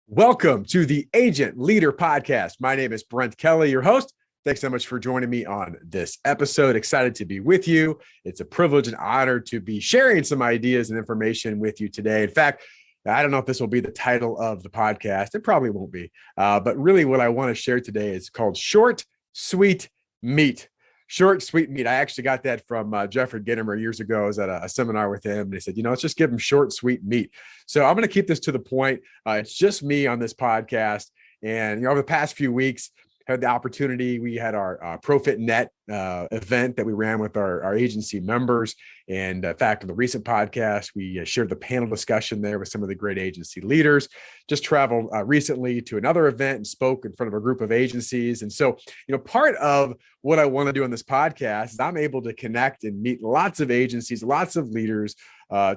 Welcome to the Agent Leader Podcast. My name is Brent Kelly, your host. Thanks so much for joining me on this episode. Excited to be with you. It's a privilege and honor to be sharing some ideas and information with you today. In fact, I don't know if this will be the title of the podcast. It probably won't be. But really what I want to share today is called Short, Sweet Meat. Short, sweet meat. I actually got that from Jeffrey Gitomer years ago. I was at a seminar with him, and he said, let's just give him short, sweet meat. So I'm going to keep this to the point. It's just me on this podcast. And, over the past few weeks, had the opportunity. We had our ProfitNet event that we ran with our agency members. And in fact, in the recent podcast, we shared the panel discussion there with some of the great agency leaders. Just traveled recently to another event and spoke in front of a group of agencies. And so, part of what I want to do on this podcast is I'm able to connect and meet lots of agencies, lots of leaders,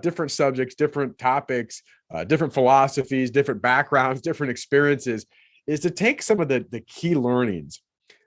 different subjects, different topics, different philosophies, different backgrounds, different experiences, is to take some of the key learnings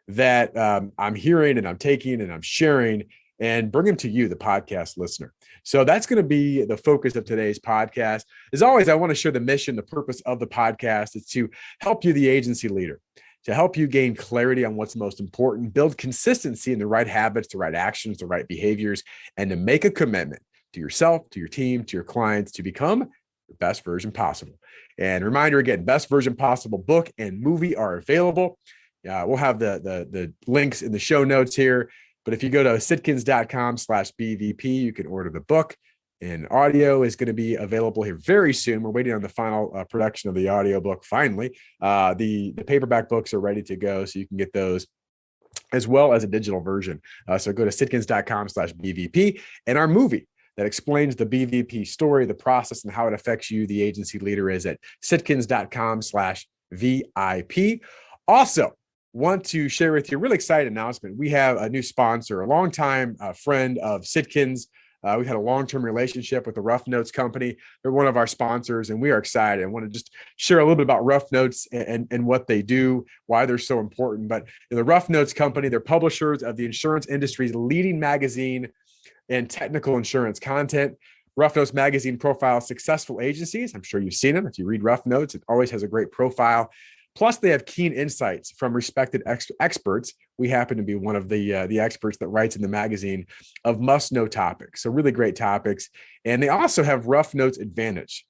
that I'm hearing and I'm taking and I'm sharing and bring them to you, the podcast listener. So that's going to be the focus of today's podcast. As always, I want to share the mission, the purpose of the podcast is to help you, the agency leader, to help you gain clarity on what's most important, build consistency in the right habits, the right actions, the right behaviors, and to make a commitment to yourself, to your team, to your clients to become the best version possible. And reminder again, best version possible book and movie are available. We'll have the links in the show notes here. But if you go to sitkins.com/BVP, you can order the book, and audio is going to be available here very soon. We're waiting on the final production of the audio book. Finally, the paperback books are ready to go, so you can get those as well as a digital version. So go to sitkins.com/BVP, and our movie that explains the BVP story, the process, and how it affects you, the agency leader, is at sitkins.com/VIP. Also, want to share with you a really exciting announcement. We have a new sponsor, a longtime friend of Sitkins. We've had a long-term relationship with the Rough Notes company. They're one of our sponsors, and we are excited. I want to just share a little bit about Rough Notes and what they do, why they're so important. But the Rough Notes company, they're publishers of the insurance industry's leading magazine and technical insurance content. Rough Notes magazine profiles successful agencies. I'm sure you've seen them. If you read Rough Notes, it always has a great profile. Plus, they have keen insights from respected experts. We happen to be one of the experts that writes in the magazine of must-know topics. So really great topics. And they also have Rough Notes Advantage.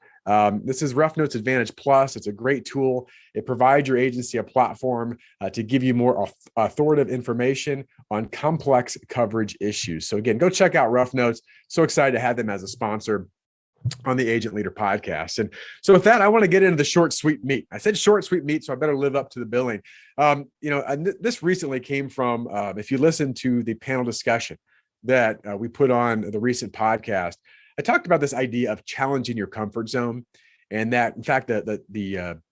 This is Rough Notes Advantage Plus. It's a great tool. It provides your agency a platform to give you more authoritative information on complex coverage issues. So again, go check out Rough Notes. So excited to have them as a sponsor on the Agent Leader Podcast. And so with that, I want to get into the short, sweet meat. I said short, sweet meat, so I better live up to the billing. And this recently came from, if you listen to the panel discussion that we put on the recent podcast, I talked about this idea of challenging your comfort zone. And that, in fact, the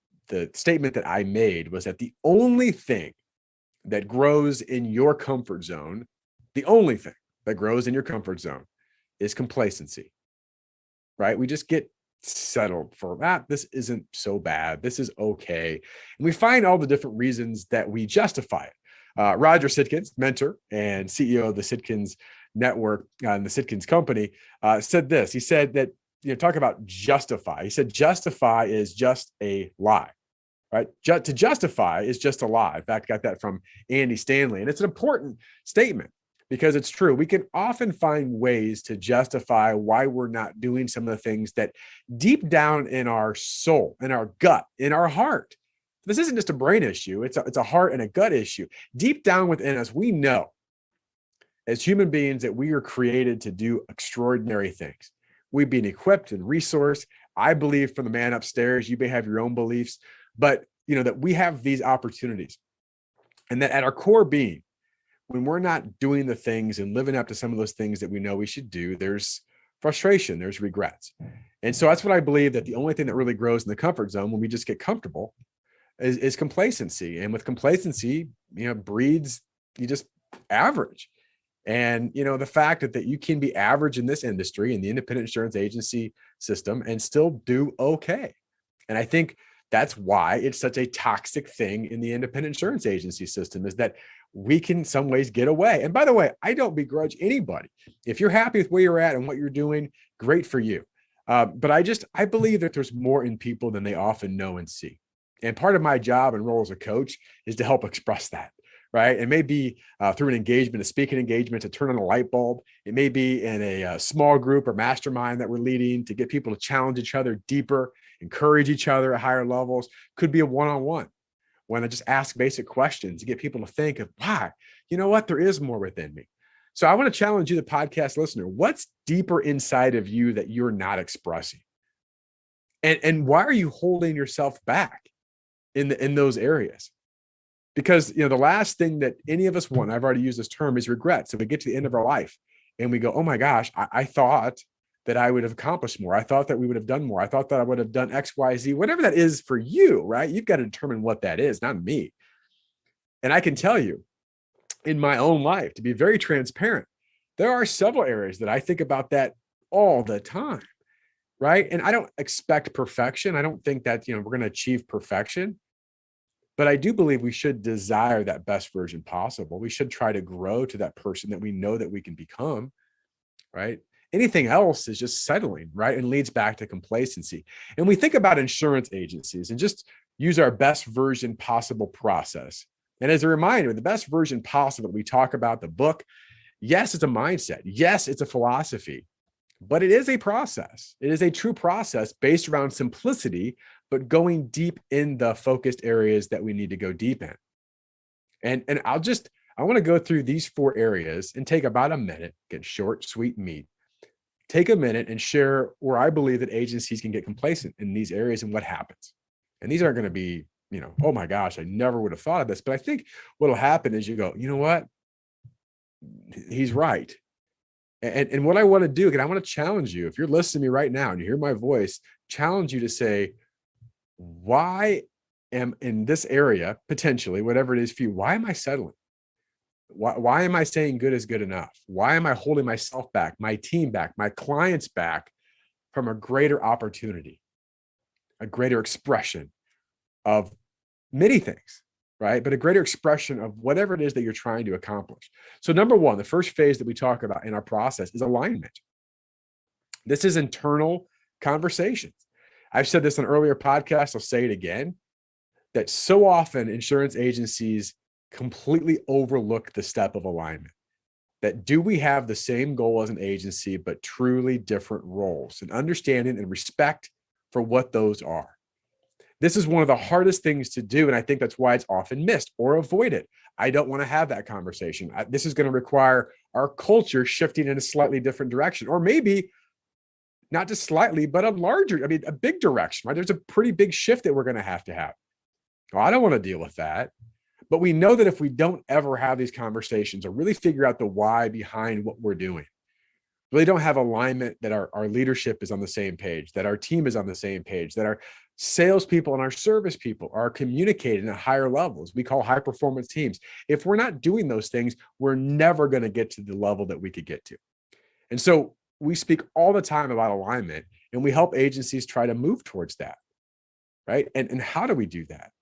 statement that I made was that the only thing that grows in your comfort zone, the only thing that grows in your comfort zone is complacency. Right? We just get settled for that. This isn't so bad. This is okay. And we find all the different reasons that we justify it. Roger Sitkins, mentor and CEO of the Sitkins Network and the Sitkins Company, said this. He said that, talk about justify. He said, justify is just a lie, right? To justify is just a lie. In fact, I got that from Andy Stanley. And it's an important statement, because it's true. We can often find ways to justify why we're not doing some of the things that deep down in our soul, in our gut, in our heart. This isn't just a brain issue. It's a heart and a gut issue. Deep down within us, we know as human beings that we are created to do extraordinary things. We've been equipped and resourced. I believe from the man upstairs, you may have your own beliefs, but that we have these opportunities, and that at our core being, when we're not doing the things and living up to some of those things that we know we should do, there's frustration, there's regrets. And so that's what I believe, that the only thing that really grows in the comfort zone when we just get comfortable is complacency. And with complacency, breeds you just average. And, the fact that you can be average in this industry, in the independent insurance agency system, and still do okay. And I think that's why it's such a toxic thing in the independent insurance agency system, is that we can in some ways get away. And by the way, I don't begrudge anybody. If you're happy with where you're at and what you're doing, great for you. But I believe that there's more in people than they often know and see. And part of my job and role as a coach is to help express that, right? It may be through an engagement, a speaking engagement to turn on a light bulb. It may be in a small group or mastermind that we're leading to get people to challenge each other deeper, encourage each other at higher levels. Could be a one-on-one when I just ask basic questions to get people to think of, why, you know what, there is more within me. So I want to challenge you, the podcast listener. What's deeper inside of you that you're not expressing? And why are you holding yourself back in those areas? Because, the last thing that any of us want, I've already used this term, is regret. So we get to the end of our life and we go, oh my gosh, I thought that I would have accomplished more. I thought that we would have done more. I thought that I would have done X, Y, Z, whatever that is for you, right? You've got to determine what that is, not me. And I can tell you in my own life, to be very transparent, there are several areas that I think about that all the time, right? And I don't expect perfection. I don't think that, we're going to achieve perfection. But I do believe we should desire that best version possible. We should try to grow to that person that we know that we can become, right? Anything else is just settling, right? And leads back to complacency. And we think about insurance agencies and just use our best version possible process. And as a reminder, the best version possible, we talk about the book. Yes, it's a mindset. Yes, it's a philosophy, but it is a process. It is a true process based around simplicity, but going deep in the focused areas that we need to go deep in. And I want to go through these 4 areas and take about a minute, get short, sweet meat. Take a minute and share where I believe that agencies can get complacent in these areas and what happens. And these aren't going to be, oh my gosh, I never would have thought of this. But I think what'll happen is you go, you know what? He's right. And what I want to do, again, I want to challenge you. If you're listening to me right now and you hear my voice, challenge you to say, why am in this area, potentially, whatever it is for you, why am I settling? Why am I saying good is good enough? Why am I holding myself back, my team back, my clients back from a greater opportunity, a greater expression of many things, right? But a greater expression of whatever it is that you're trying to accomplish. So number 1, the first phase that we talk about in our process is alignment. This is internal conversations. I've said this on earlier podcasts. I'll say it again, that so often insurance agencies completely overlook the step of alignment. That do we have the same goal as an agency, but truly different roles, and understanding and respect for what those are. This is one of the hardest things to do. And I think that's why it's often missed or avoided. I don't want to have that conversation. This is going to require our culture shifting in a slightly different direction, or maybe not just slightly, but a big direction, right? There's a pretty big shift that we're going to have. Well, I don't want to deal with that. But we know that if we don't ever have these conversations or really figure out the why behind what we're doing, really don't have alignment, that our leadership is on the same page, that our team is on the same page, that our salespeople and our service people are communicating at higher levels, we call high performance teams. If we're not doing those things, we're never going to get to the level that we could get to. And so we speak all the time about alignment, and we help agencies try to move towards that, right? And how do we do that?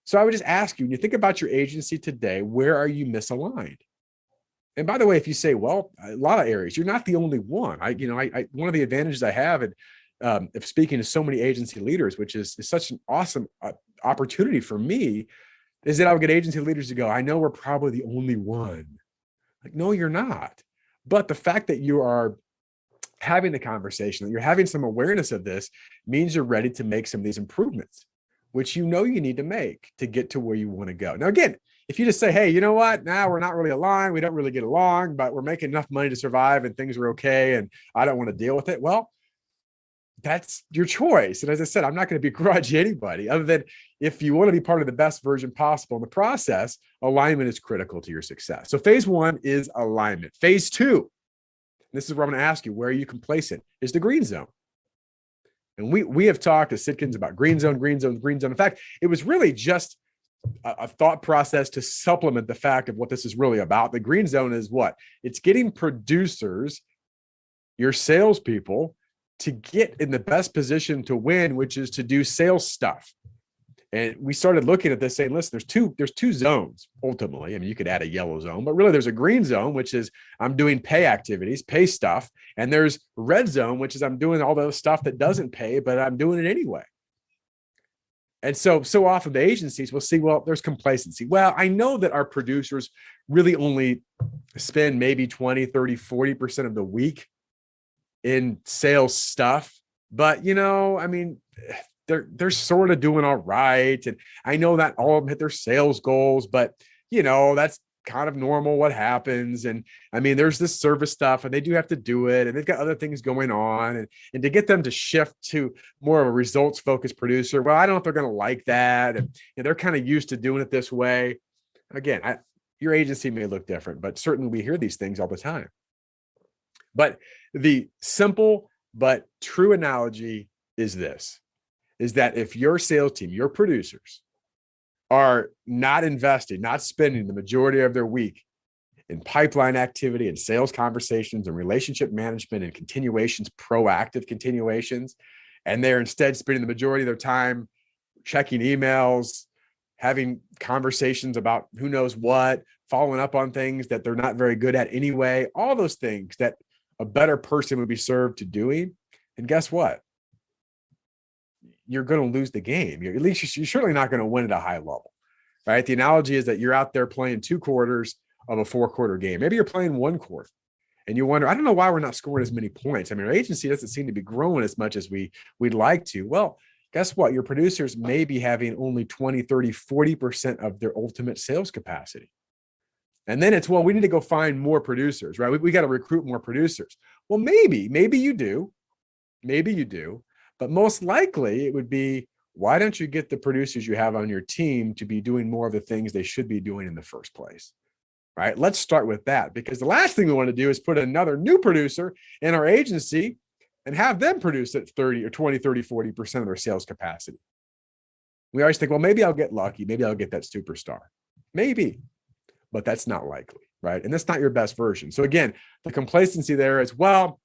So I would just ask you, when you think about your agency today, where are you misaligned? And by the way, if you say, well, a lot of areas, you're not the only one. One of the advantages I have of speaking to so many agency leaders, which is such an awesome opportunity for me, is that I would get agency leaders to go, I know we're probably the only one. Like, no, you're not. But the fact that you are having the conversation, that you're having some awareness of this, means you're ready to make some of these improvements, which you need to make to get to where you want to go. Now, again, if you just say, hey, you know what? Now we're not really aligned. We don't really get along, but we're making enough money to survive and things are okay, and I don't want to deal with it. Well, that's your choice. And as I said, I'm not going to begrudge anybody, other than if you want to be part of the best version possible in the process, alignment is critical to your success. So phase 1 is alignment. Phase 2, this is where I'm going to ask you, where are you complacent, is the green zone. And we have talked to Sitkins about green zone, green zone, green zone. In fact, it was really just a thought process to supplement the fact of what this is really about. The green zone is what? It's getting producers, your salespeople, to get in the best position to win, which is to do sales stuff. And we started looking at this saying, listen, there's two zones ultimately. I mean, you could add a yellow zone, but really there's a green zone, which is I'm doing pay activities, pay stuff. And there's red zone, which is I'm doing all the stuff that doesn't pay, but I'm doing it anyway. And so often the agencies will see, well, there's complacency. Well, I know that our producers really only spend maybe 20, 30, 40% of the week in sales stuff. But, I mean, they're sort of doing all right. And I know that all of them hit their sales goals, but, that's kind of normal what happens. And I mean, there's this service stuff and they do have to do it. And they've got other things going on. And to get them to shift to more of a results focused producer, well, I don't know if they're going to like that. And they're kind of used to doing it this way. Again, your agency may look different, but certainly we hear these things all the time. But the simple but true analogy is that if your sales team, your producers, are not investing, not spending the majority of their week in pipeline activity and sales conversations and relationship management and continuations, proactive continuations, and they're instead spending the majority of their time checking emails, having conversations about who knows what, following up on things that they're not very good at anyway, all those things that a better person would be served to doing. And guess what? You're going to lose the game. At least you're certainly not going to win at a high level, right? The analogy is that you're out there playing 2 quarters of a 4-quarter game. Maybe you're playing 1 quarter and you wonder, I don't know why we're not scoring as many points. I mean, our agency doesn't seem to be growing as much as we'd like to. Well, guess what? Your producers may be having only 20, 30, 40% of their ultimate sales capacity. And then it's, well, we need to go find more producers, right? We got to recruit more producers. Well, maybe you do. But most likely it would be, why don't you get the producers you have on your team to be doing more of the things they should be doing in the first place, right? Let's start with that, because the last thing we want to do is put another new producer in our agency and have them produce at 30 or 20, 30, 40% of their sales capacity. We always think, well, maybe I'll get lucky. Maybe I'll get that superstar. Maybe, but that's not likely, right? And that's not your best version. So again, the complacency there is, well,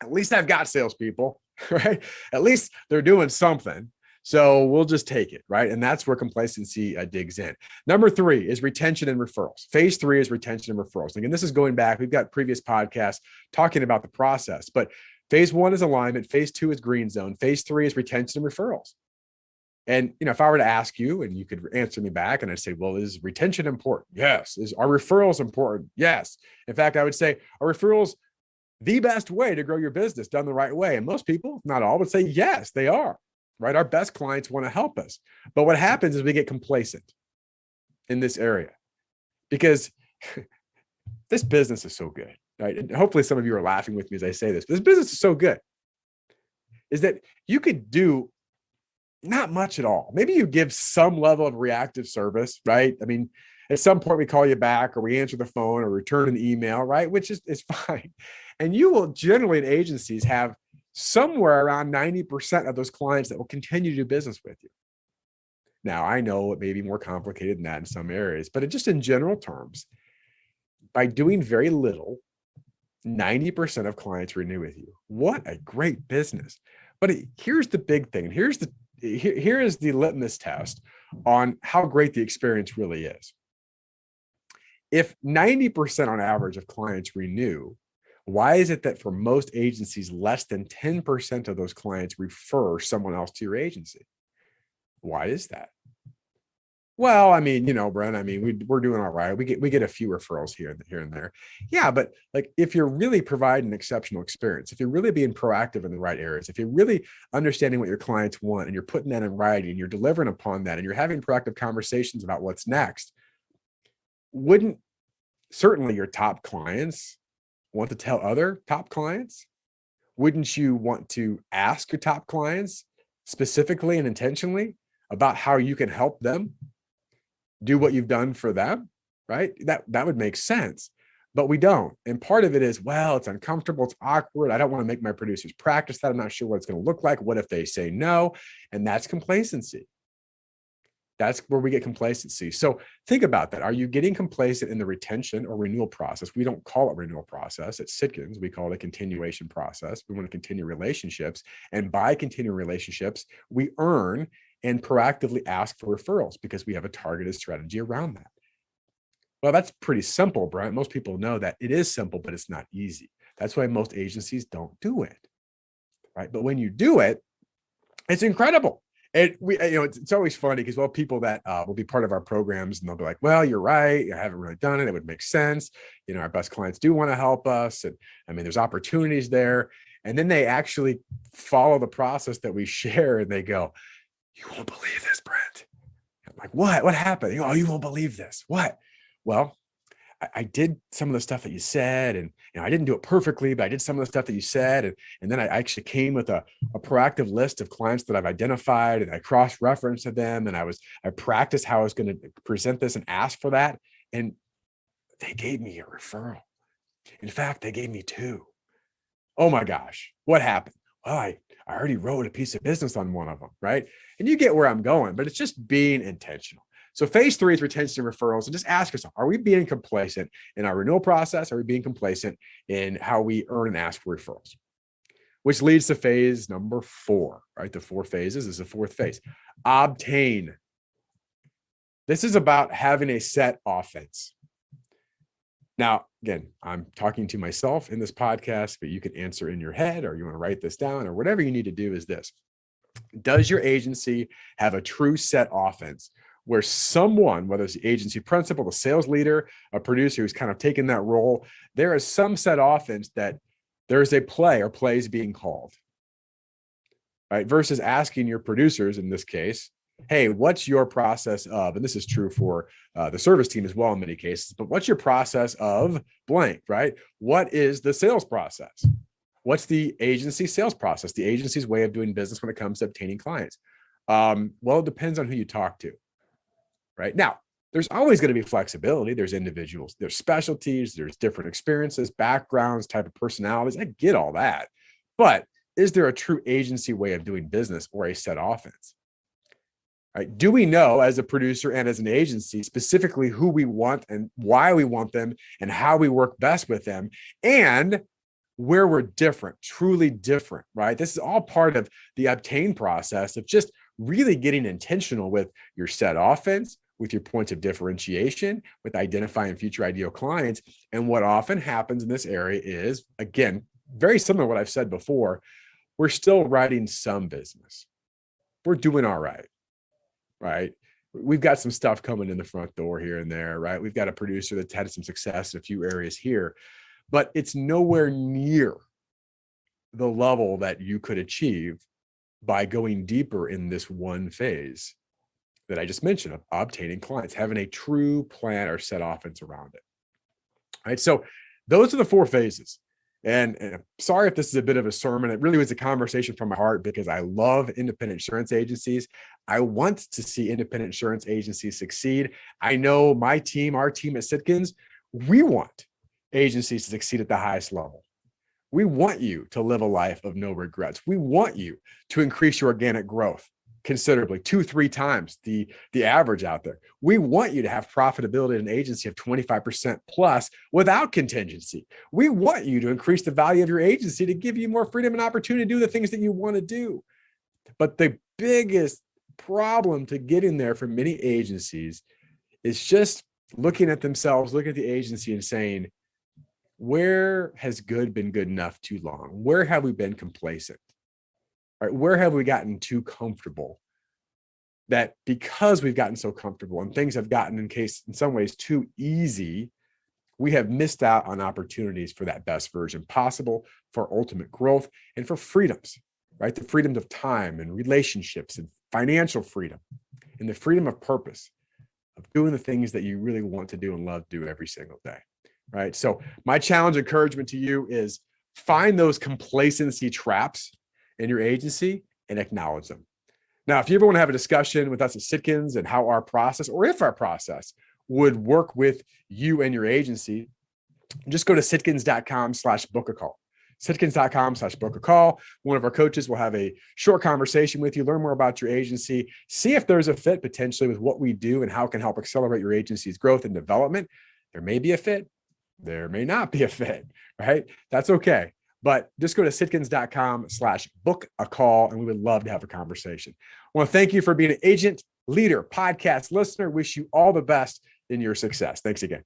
at least I've got salespeople, right? At least they're doing something. So we'll just take it, right? And that's where complacency digs in. Number 3 is retention and referrals. Phase 3 is retention and referrals. Again, this is going back. We've got previous podcasts talking about the process, but phase 1 is alignment. Phase 2 is green zone. Phase 3 is retention and referrals. And, if I were to ask you and you could answer me back and I'd say, well, is retention important? Yes. Are referrals important? Yes. In fact, I would say, are referrals the best way to grow your business done the right way? And most people, not all, would say, yes, they are, right? Our best clients want to help us. But what happens is we get complacent in this area because this business is so good, right? And hopefully some of you are laughing with me as I say this. This business is so good is that you could do not much at all. Maybe you give some level of reactive service, right? I mean, at some point we call you back or we answer the phone or return an email, right? Which is fine. And you will generally in agencies have somewhere around 90% of those clients that will continue to do business with you. Now, I know it may be more complicated than that in some areas, but just in general terms, by doing very little, 90% of clients renew with you. What a great business. But here's the big thing. Here is the litmus test on how great the experience really is. If 90% on average of clients renew, why is it that for most agencies, less than 10% of those clients refer someone else to your agency? Why is that? Well, I mean, Brent, I mean, we're doing all right. We get a few referrals here and there. Yeah, but like if you're really providing an exceptional experience, if you're really being proactive in the right areas, if you're really understanding what your clients want and you're putting that in writing and you're delivering upon that and you're having proactive conversations about what's next, wouldn't certainly your top clients want to tell other top clients? Wouldn't you want to ask your top clients specifically and intentionally about how you can help them do what you've done for them, right? That would make sense, but we don't. And part of it is, well, it's uncomfortable, it's awkward. I don't want to make my producers practice that. I'm not sure what it's going to look like. What if they say no? And that's complacency. That's where we get complacency. So think about that. Are you getting complacent in the retention or renewal process? We don't call it renewal process. At Sitkins, we call it a continuation process. We want to continue relationships. And by continuing relationships, we earn and proactively ask for referrals because we have a targeted strategy around that. Well, that's pretty simple, Brent. Most people know that it is simple, but it's not easy. That's why most agencies don't do it, right? But when you do it, it's incredible. It's always funny because people that will be part of our programs and they'll be like, well, you're right. I haven't really done it. It would make sense. Our best clients do want to help us. And I mean, there's opportunities there. And then they actually follow the process that we share and they go, you won't believe this, Brent. I'm like, what happened? Oh, you won't believe this. What? Well, I did some of the stuff that you said, and I didn't do it perfectly, but I did some of the stuff that you said. And then I actually came with a proactive list of clients that I've identified, and I cross-referenced to them. And I practiced how I was going to present this and ask for that. And they gave me a referral. In fact, they gave me two. Oh my gosh, what happened? Well, I already wrote a piece of business on one of them, right? And you get where I'm going, but it's just being intentional. So phase 3 is retention and referrals. And just ask yourself, are we being complacent in our renewal process? Are we being complacent in how we earn and ask for referrals? Which leads to phase number 4, right? The 4 phases is the 4th phase. Obtain. This is about having a set offense. Now, again, I'm talking to myself in this podcast, but you can answer in your head, or you want to write this down, or whatever you need to do is this. Does your agency have a true set offense where someone, whether it's the agency principal, the sales leader, a producer who's kind of taken that role, there is some set offense that there is a play or plays being called, right? Versus asking your producers in this case, hey, what's your process of, and this is true for the service team as well in many cases, but what's your process of blank, right? What is the sales process? What's the agency sales process? The agency's way of doing business when it comes to obtaining clients? Well, it depends on who you talk to, right? Now, there's always going to be flexibility. There's individuals, there's specialties, there's different experiences, backgrounds, type of personalities. I get all that. But is there a true agency way of doing business or a set offense? Right? Do we know as a producer and as an agency specifically who we want and why we want them and how we work best with them and where we're different, truly different, right? This is all part of the obtain process of just really getting intentional with your set offense, with your points of differentiation, with identifying future ideal clients. And what often happens in this area is, again, very similar to what I've said before, we're still writing some business. We're doing all right. Right? We've got some stuff coming in the front door here and there, right? We've got a producer that's had some success in a few areas here, but it's nowhere near the level that you could achieve by going deeper in this one phase that I just mentioned of obtaining clients, having a true plan or set offense around it. All right. So those are the 4 phases. And I'm sorry if this is a bit of a sermon. It really was a conversation from my heart because I love independent insurance agencies. I want to see independent insurance agencies succeed. I know my team, our team at Sitkins, we want agencies to succeed at the highest level. We want you to live a life of no regrets. We want you to increase your organic growth considerably, 2-3 times the average out there. We want you to have profitability in an agency of 25% plus without contingency. We want you to increase the value of your agency to give you more freedom and opportunity to do the things that you want to do. But the biggest problem to getting there for many agencies is just looking at themselves, looking at the agency and saying, where has good been good enough too long? Where have we been complacent? Right? Where have we gotten too comfortable that because we've gotten so comfortable and things have gotten in some ways too easy, we have missed out on opportunities for that best version possible, for ultimate growth and for freedoms, right? The freedoms of time and relationships and financial freedom and the freedom of purpose of doing the things that you really want to do and love to do every single day, right? So my challenge, encouragement to you is find those complacency traps in your agency and acknowledge them. Now, if you ever want to have a discussion with us at Sitkins and how our process, or if our process would work with you and your agency, just go to sitkins.com/book a call. Sitkins.com/book a call. One of our coaches will have a short conversation with you, learn more about your agency, see if there's a fit potentially with what we do and how it can help accelerate your agency's growth and development. There may be a fit. There may not be a fit, right? That's okay. But just go to sitkins.com/book a call, and we would love to have a conversation. I want to thank you for being an agent, leader, podcast listener. Wish you all the best in your success. Thanks again.